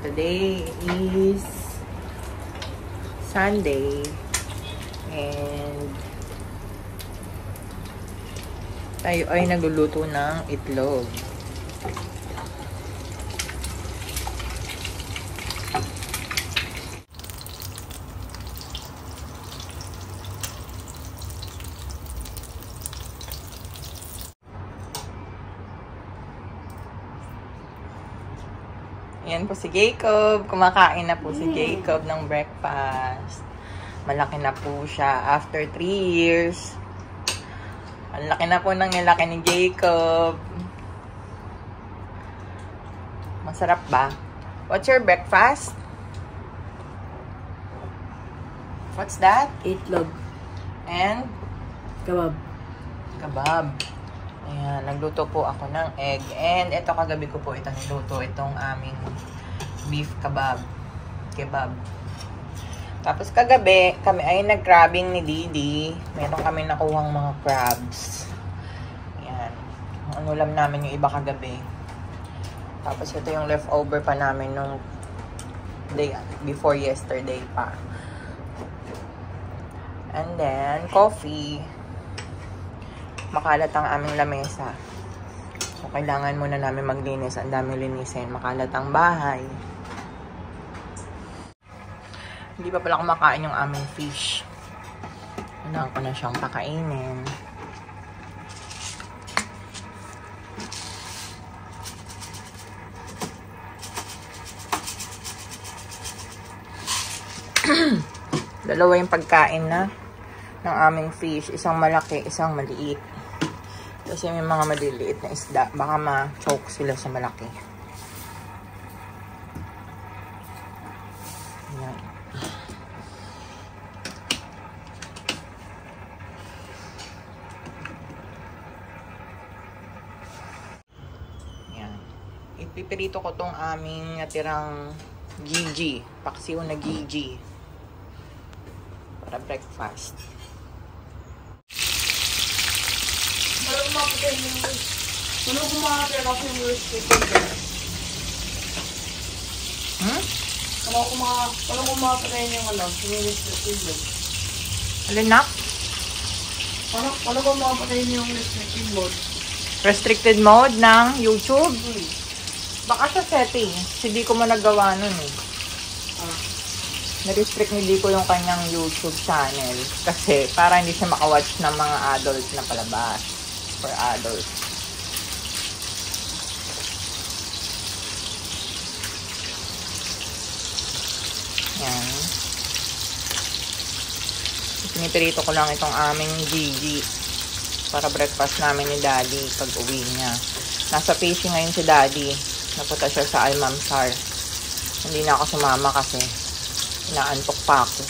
Today is Sunday and tayo ay nagluluto ng itlog. Ayan po si Jacob. Kumakain na po si Jacob ng breakfast. Malaki na po siya after 3 years. Ang laki na po ng nilaki ni Jacob. Masarap ba? What's your breakfast? What's that? Itlog. And? Kebab. Kebab. Ayan, nagluto po ako ng egg. And ito kagabi ko po ito niluto. Itong aming beef kebab. Tapos kagabi, kami ay nag-crabbing ni Didi. Meron kami nakuhang mga crabs. Ayan. Ang ulam namin yung iba kagabi. Tapos ito yung leftover pa namin nung day before yesterday pa. And then, coffee. Makalat ang aming lamesa. So, kailangan muna namin maglinis. Ang dami linisin. Makalat ang bahay. Hindi pa pala kumakain yung aming fish. Kailangan ko na siyang pakainin. Dalawa yung pagkain na ng aming fish. Isang malaki, isang maliit. Kasi may mga maliliit na isda. Baka ma-choke sila sa malaki. Ayan. Ayan. Ipipirito ko tong aming natirang gigi. Paksiw na gigi. Para breakfast. Ano kumakain ako yung restricted blood? Ano kumakain yung restricted blood? Alin na? Ano kumakain yung restricted mode? Restricted mode ng YouTube? Baka sa settings. Hindi ko mo nagawa nun eh. Na-restrict ni Dico yung kanyang YouTube channel. Kasi para hindi siya makawatch ng mga adult na palabas. For adults. Yan. Pinipirito ko lang itong aming Gigi. Para breakfast namin ni Daddy pag uwi niya. Nasa fishing ngayon si Daddy. Napunta siya sa Almamsar. Hindi na ako sumama kasi inaantok pa ako.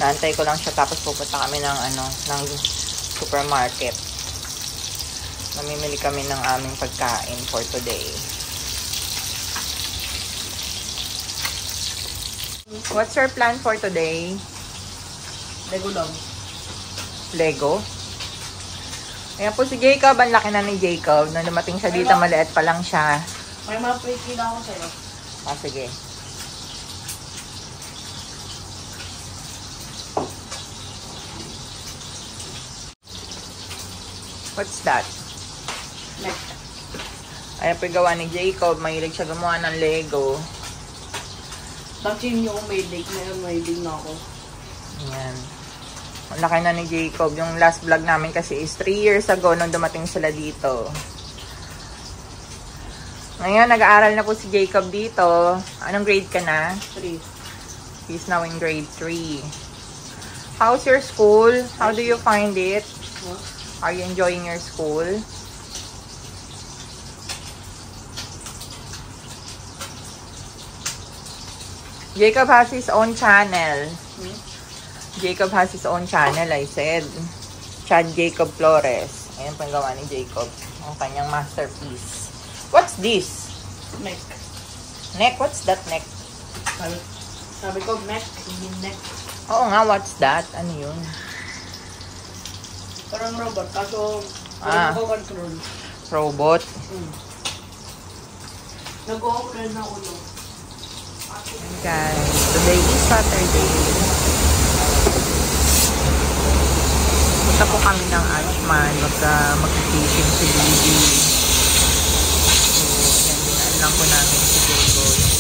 Naantay ko lang siya tapos pupunta kami ng ng supermarket. Mamimili kami ng aming pagkain for today. What's your plan for today? Lego lang. Lego? Ayan po si Jacob. Ang laki na ni Jacob. Nung dumating siya dito, maliit pa lang siya. May mga pwede na ako sa'yo. Sige. What's that? Ayan po yung gawa ni Jacob. Mahilig siya gumawa ng Lego. Tapos yun yung may leg na ako. Ayan. Ang laki na ni Jacob. Yung last vlog namin kasi is 3 years ago nung dumating sila dito. Ngayon, nag-aaral na po si Jacob dito. Anong grade ka na? 3. He's now in grade 3. How's your school? How do you find it? Are you enjoying your school? Jacob has his own channel. Hmm? Jacob has his own channel, I said. Chad Jacob Flores. Ayan po yung gawa ni Jacob. Ang kanyang masterpiece. What's this? Neck. Neck? What's that neck? Sabi ko, neck, hindi neck. Oo nga, what's that? Ano yun? Parang robot, kaso nag-control. Robot? Nag-o-operate na ulo. Guys, today is Saturday. Punta po kami ng Ashman. Mag-fishing si Bibi. So, yan, dinaan lang po namin siguro yung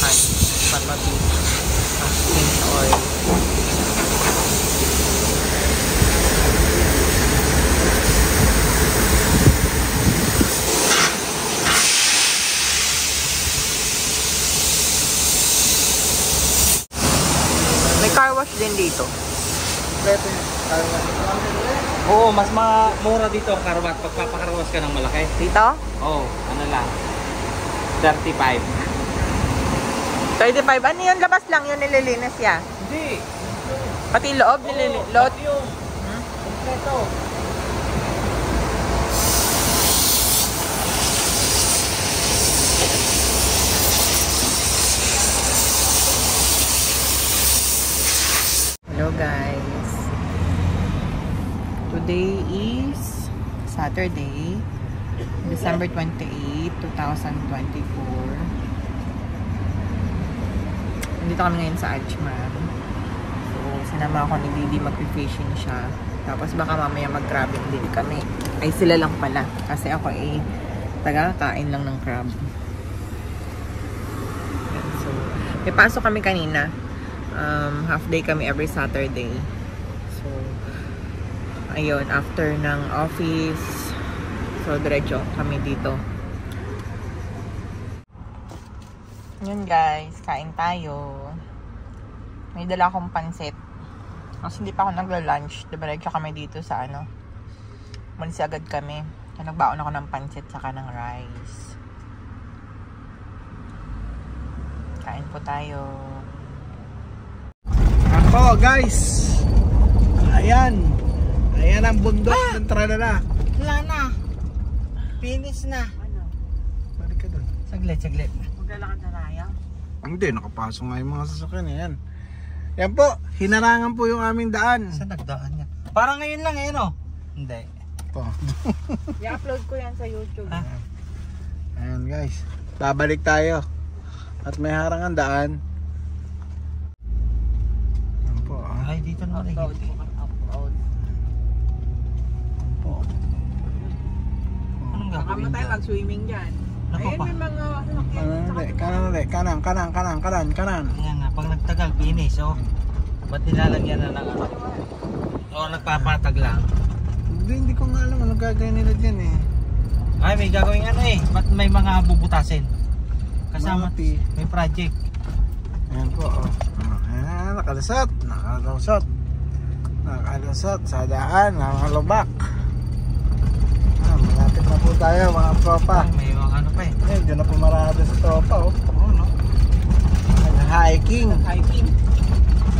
patabi ng skin oil. May car wash din dito. Oo, mas mura dito ang karwat. Pagpapakarwas ka ng malaki. Dito? Oo, ano lang. 35. 35. Ano yun? Labas lang yun nililinis ya. Hindi. Pati loob nililinis. Lot. Yung kompleto. Hello guys. Today is Saturday, December 28, 2024. Nandito kami ngayon sa Ashman. So, sinama ako ni Didi, mag-fishing siya. Tapos baka mamaya mag-crabbing din kami. Ay, sila lang pala. Kasi ako taga-kain lang ng crab. So, may pasok kami kanina. Half day kami every Saturday. So, ayun, after ng office, so diretso kami dito. Yun guys, kain tayo. May dala akong pansit. Kasi hindi pa ako nagla-lunch. Diretso kami dito sa ano. Malis agad kami. So, nagbaon ako ng pansit saka ng rice. Kain po tayo. Ako guys, ayan ang bundok ng Tralala. Wala na. Finish na. Balik ka doon. Saglit. Maglalakad na tayo. Hindi, nakapasok nga yung mga sasakyan. Yan po, hinarangan po yung aming daan. Saan nagdaan niya? Parang ngayon lang eh, no? Hindi. Ito. I-upload ko yan sa YouTube. Ha? Ayan guys, babalik tayo. At may harangan daan. Yan po. Ay, dito naman eh. Upload. Yan po. Anong Baka gagawin mo tayo dyan? mag-swimming dyan. Naku Ayun, pa. may mga Kanan ulit. Kanan. Kaya nga, pag nagtagal, finish, oh. Ba't nilalagyan na ng ano? O, nagpapatag lang. Hindi ko nga alam anong gagawin nila dyan eh. Ay, may gagawin ano eh. Ba't may mga bubutasin? Kasama, Mga pi- may project. Ayan po, oh. Ayan, nakalusot sa daan, mga lubak. Malapit na po tayo, mga tropa. May mga ano pa eh. Ayan, dyan na pumarada sa tropa, oh. Oo, no? Hiking. hiking.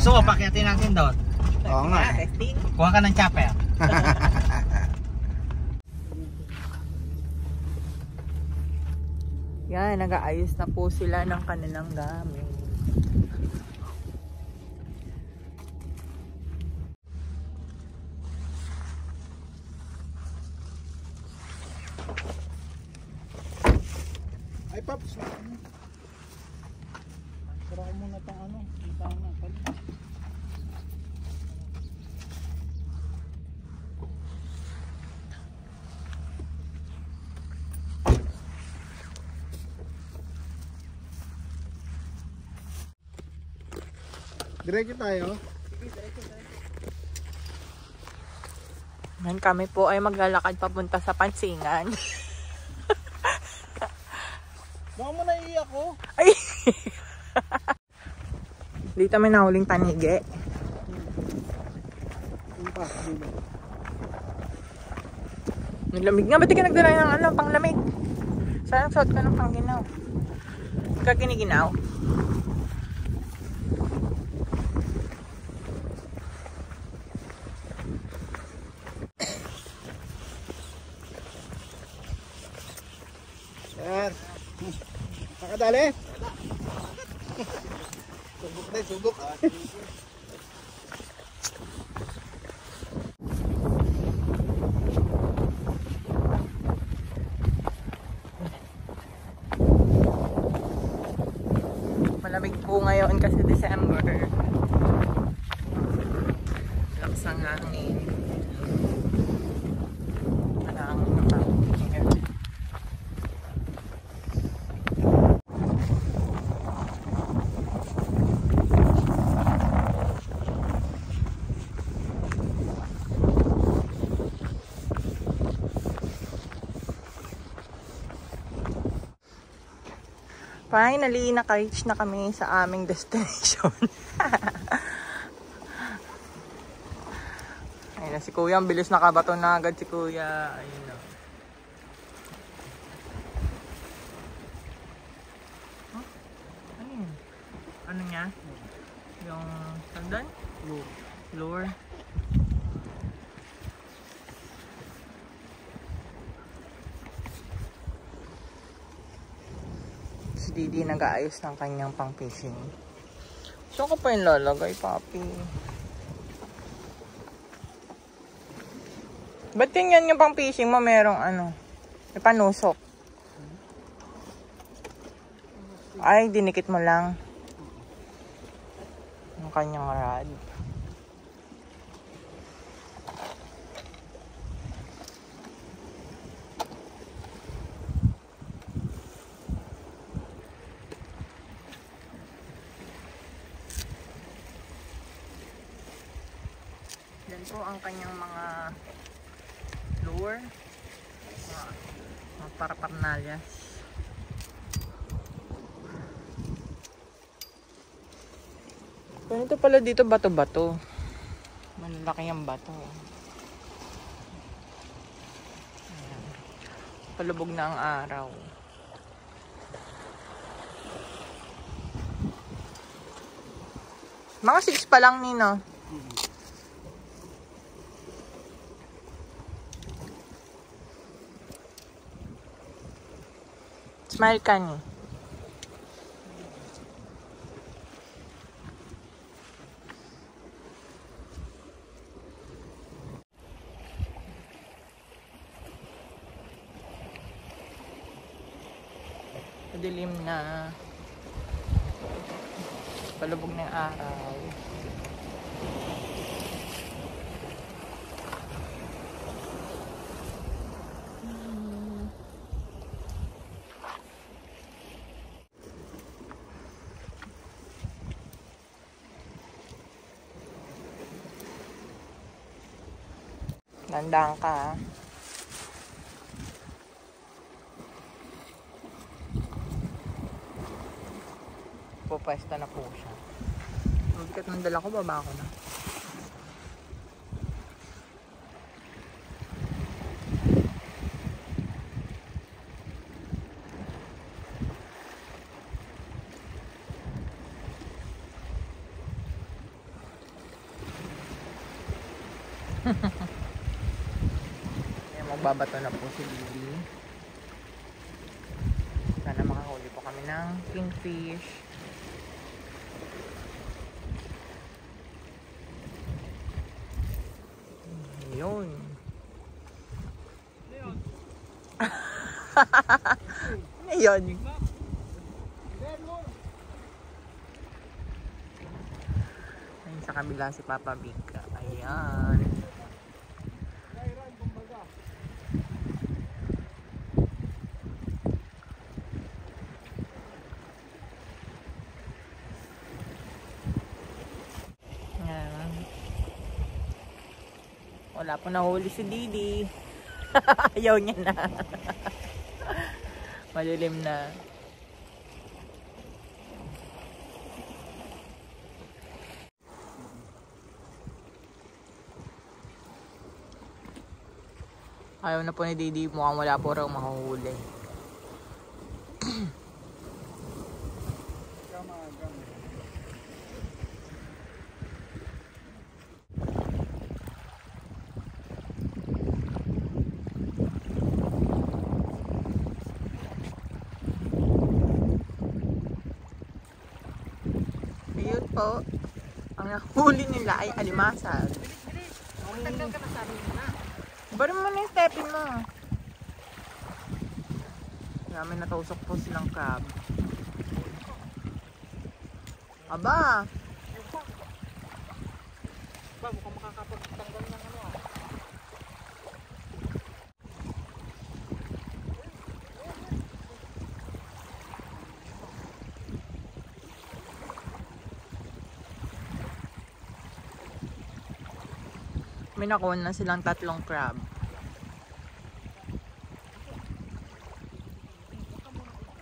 So, pakyatin natin doon. Oo nga. Testing. Kuha ka ng chopper. Yan, nag-aayos na po sila ng kanilang gamit. Ay, Paps. Sara ko muna itong ano. Kita na. Diretso tayo. Yan, kami po ay maglalakad papunta sa Pansingan. Baka mo naiiyak ko. Ay! Dito may nahuling tanigi. Ang lamig nga. Ba't di ka nagdala ng ano, panglamig? Saan ang suot ko ng pangginaw? Ka giniginaw? tali? Subok na, subok. Malamig po ngayon kasi December. Lakas ang hangin. Finally, naka-reach na kami sa aming destination. Ayun na si Kuya, ang bilis nakabato na agad si Kuya. Ayun na. Huh? Ano yun? Ano niya? Yung sandan? Lure. Si Didi nag-aayos ng kanyang pang-fishing. Saan ko pa yung lalagay, papi? Ba't yan yung pang-fishing mo? Merong ano? May panusok. Ay, dinikit mo lang. Yung kanyang rod. Yan po ang kanyang mga lure, mga paraparnalyas. Ganito pala dito, bato-bato. Malalaki ang bato. Ayan. Palubog na ang araw. Mga 6 pa lang, Nino. Smile ka ni. Dilim na. Palubog na yung araw. Tandaan ka. Pupwesta na po siya. Magkat ng dala ko, baba ko na. Magbabato na po si Lily. Sana makahuli po kami ng kingfish. Yun. Yun. Ayun sa kabila si Papa Big. Ayan. Wala po nahuli si Didi. Ayaw niya na. Malilim na. Ayaw na po ni Didi. Mukhang wala po raw mahuhuli. po. Ang nahuli nila ay alimasag. Tanggal ka na sabi mo na. Barin mo na yung stepin mo. Kaya may natusok po silang crab. Aba! Ba, mukhang makakapagtanggal ng ano ah. May nakuha na silang 3 crab.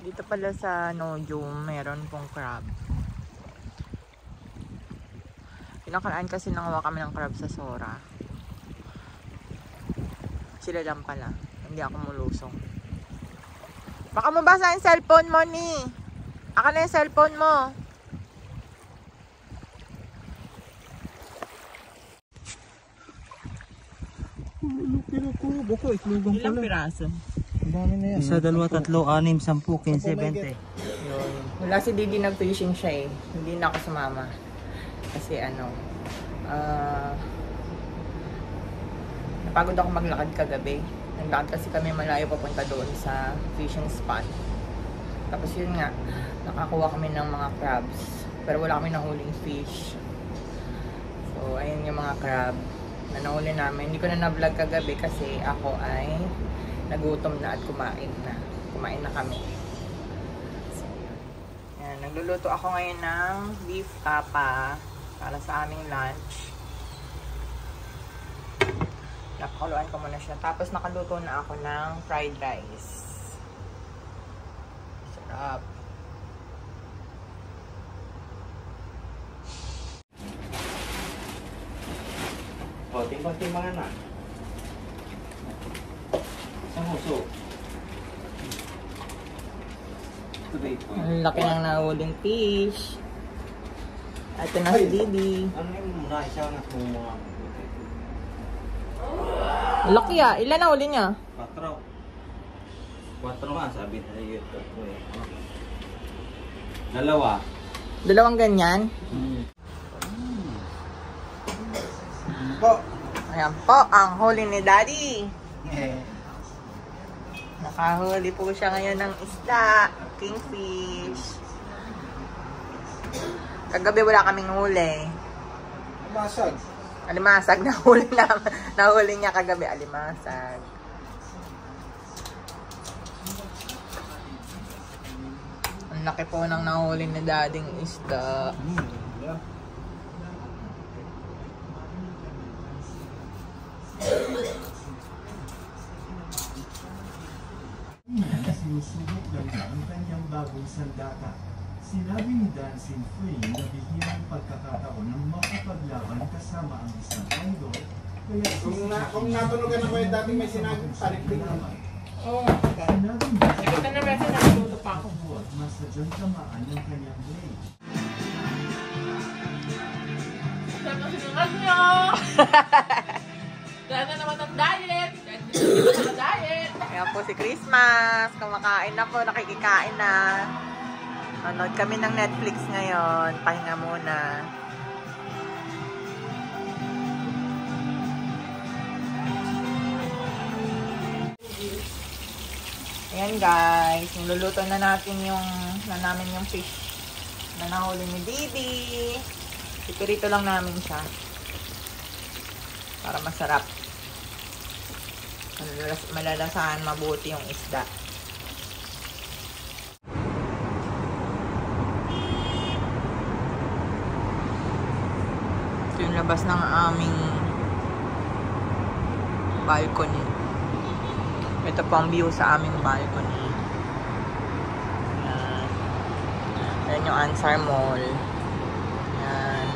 Dito pala sa Nojum, meron pong crab. Pinakaraan kasi nangawa kami ng crab sa Sora. Sila lang pala. Hindi ako mulusong. Baka mabasa yung cellphone mo, ni. Aka na yung cellphone mo. Buko, itlugang Ilang pala. piraso? Ang dami na yan. Isa, dalawa, tatlo, 6, 10, 15, 20. Wala si Didi, nag-fishing siya eh. Hindi na ako sumama. Kasi ano, napagod ako maglakad kagabi. Naglakad kasi kami malayo papunta doon sa fishing spot. Tapos yun nga, nakakuha kami ng mga crabs. Pero wala kami nahuling fish. So, ayun yung mga crab na nahuli namin. Hindi ko na na-vlog kagabi kasi ako ay nagutom na at kumain na. Kumain na kami. So, yan. Nagluluto ako ngayon ng beef tapa para sa aming lunch. Napakuluan ko muna siya. Tapos nakaluto na ako ng fried rice. Sarap. O, timbang-timbangan na. Isang huso. Ang laki ng nahuling fish. Ito na si Didi. Ano yung muna? Isa na kung mga... Laki ah. Ilan na huli niya? 4. 4 nga, sabi na yun. 2. Dalawang ganyan. Po. Ayan po, ang huli ni Daddy. Nakahuli po siya ngayon ng isda. Kingfish. Kagabi wala kaming huli. Masag. Alimasag, nahuli niya kagabi, alimasag. Ang laki po ng nahuli ni Daddyng isda. Yeah. Sinusubok lang niya ang kanyang bagong sandata. Sinabi ni Dancing Flame na bihirang pagkakataon ng makapaglaban kasama ang isang idol. Kaya Kung natulogan ako yung dating may sinabi, palikpik naman. Oo. sinabi niya Nakita na beses nagluto pa ako. huwag masadyang tamaan ng kanyang blade. Sana sinunod nyo! Sana naman ang diet! Ang diet! Ayan po si Christmas. Kumakain na po, nakikikain na. Nanood kami ng Netflix ngayon. Pahinga muna. Ayan guys, niluluto na natin namin yung fish na nahuli ni Didi. Ipirito lang namin siya para masarap. Malalasahan mabuti yung isda. Ito yung labas ng aming balcony. Ito po ang view sa aming balcony. Ayan. Ayan yung Ansar Mall. Ayan.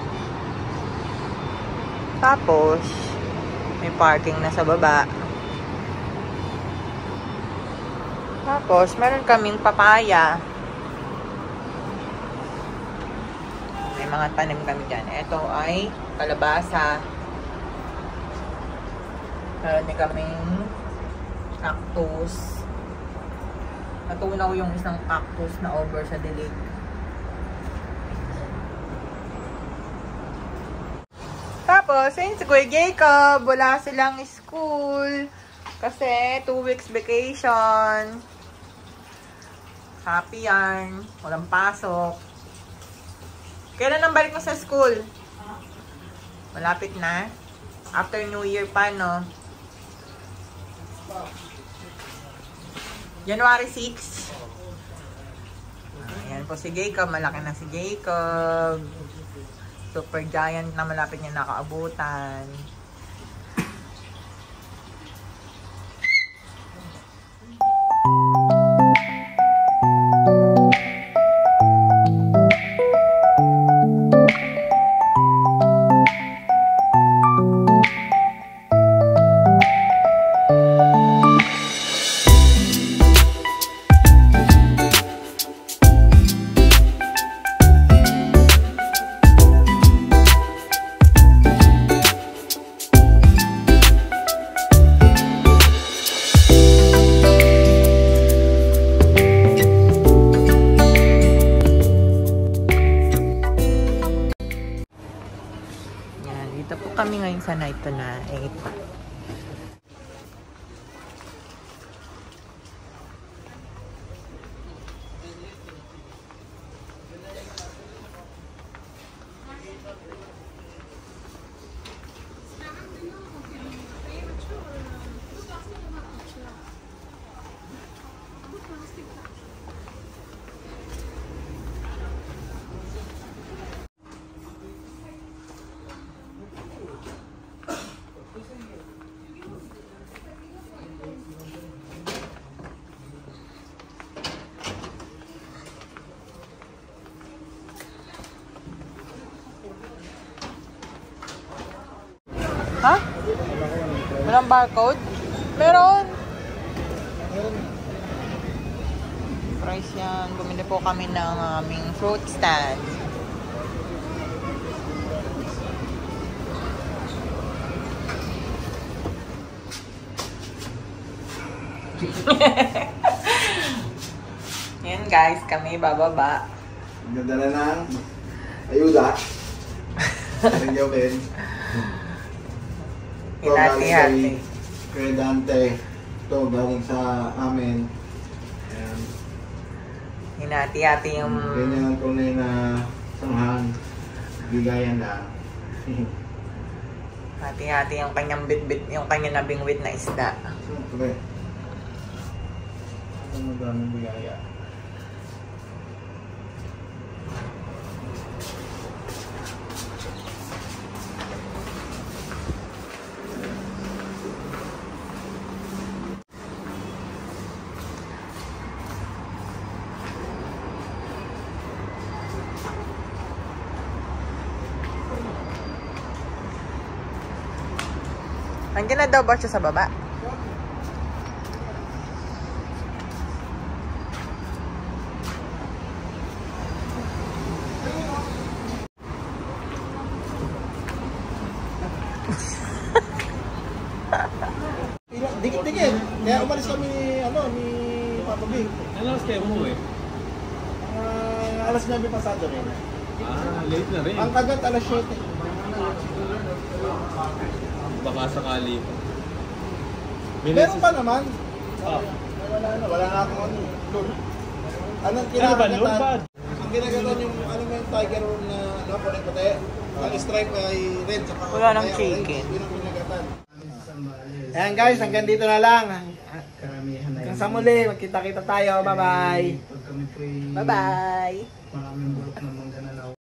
Tapos, may parking na sa baba. Tapos, meron kaming papaya. May mga tanim kami dyan. Ito ay kalabasa. Meron din kaming cactus. Natunaw yung isang cactus na over sa dilig. Tapos, yun, si Kuya Jacob, wala silang school. Kasi, 2 weeks vacation. Happy yarn. Walang pasok. Kailan ang balik mo sa school? Malapit na. After New Year pa, no? January 6. Ayan po si Jacob. Malaki na si Jacob. Super giant na malapit niya nakaabutan. Dito po kami ngayon sa night tonight. Ha? Walang barcode? Meron! Price yan. Bumili po kami ng aming fruit stand. Yan guys, kami bababa. Nagdala ng ayuda. Thank you, Ben. Hinati-hati. Kuya Dante. Ito, galing sa amin. Ayan. Hinati-hati yung... Ganyan ang tunay na sanghan. Bigayan lang. Hati-hati yung kanyang bit-bit, yung kanyang nabingwit na isda. Siyempre. Ang daming bigaya. Nandiyan na daw ba siya sa baba? Dikit-dikit. Kaya umalis kami ni, ni Papa B. Alas kayo mo eh. Alas 9 pasado rin. Late na rin. Ang kagat alas 7. Baka sakali. Meron pa naman. Ah. Wala na akong ano. Lord. Anong Ano ba? kinakagatan? Lord? Ang kinagatan yung yung tiger roll na kulay puti. Ang stripe ay red. Saka Wala nang puti, chicken. orange. Yun ang kinagatan. Ayan guys, hanggang dito na lang. Hanggang sa muli, magkita-kita tayo. Bye-bye. Bye-bye! Maraming bulok na manggana